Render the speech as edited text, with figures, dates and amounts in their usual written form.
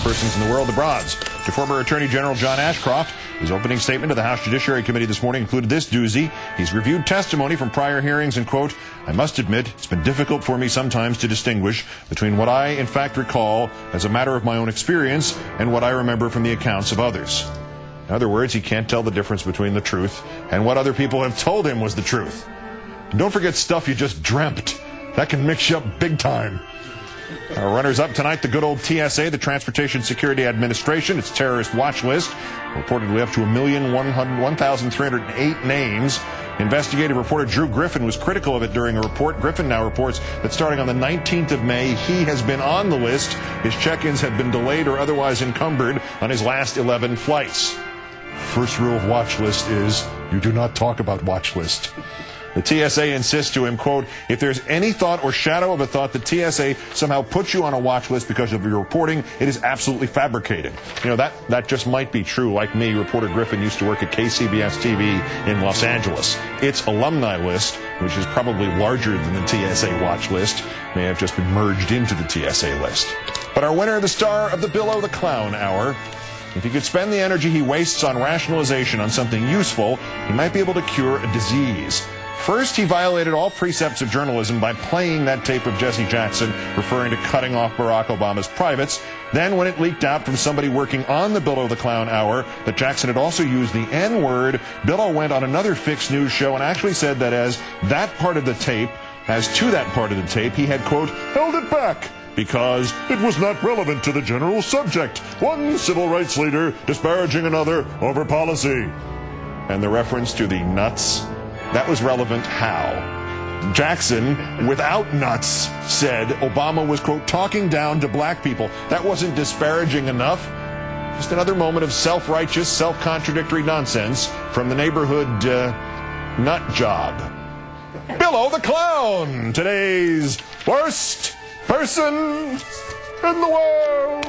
spokespersons in the world, the Broads. To former Attorney General John Ashcroft, his opening statement to the House Judiciary Committee this morning included this doozy. He's reviewed testimony from prior hearings and, quote, "I must admit, it's been difficult for me sometimes to distinguish between what I, in fact, recall as a matter of my own experience and what I remember from the accounts of others." In other words, he can't tell the difference between the truth and what other people have told him was the truth. And don't forget stuff you just dreamt. That can mix you up big time. Our runners-up tonight, the good old TSA, the Transportation Security Administration, its terrorist watch list, reportedly up to 1,308 names. Investigative reporter Drew Griffin was critical of it during a report. Griffin now reports that starting on the 19th of May, he has been on the list. His check-ins have been delayed or otherwise encumbered on his last 11 flights. First rule of watch list is you do not talk about watch list. The TSA insists to him, quote, "If there's any thought or shadow of a thought that TSA somehow puts you on a watch list because of your reporting, it is absolutely fabricated." You know, that just might be true. Like me, reporter Griffin used to work at KCBS TV in Los Angeles. Its alumni list, which is probably larger than the TSA watch list, may have just been merged into the TSA list. But our winner, the star of the Bill the Clown Hour, if he could spend the energy he wastes on rationalization on something useful, he might be able to cure a disease. First, he violated all precepts of journalism by playing that tape of Jesse Jackson referring to cutting off Barack Obama's privates. Then, when it leaked out from somebody working on the Bill the Clown Hour that Jackson had also used the N-word, Bill went on another fixed news show and actually said that as to that part of the tape, he had, quote, "held it back because it was not relevant to the general subject. One civil rights leader disparaging another over policy." And the reference to the nuts, that was relevant how? Jackson, without nuts, said Obama was, quote, "talking down to black people." That wasn't disparaging enough. Just another moment of self-righteous, self-contradictory nonsense from the neighborhood nut job. Bill the Clown, today's worst person in the world.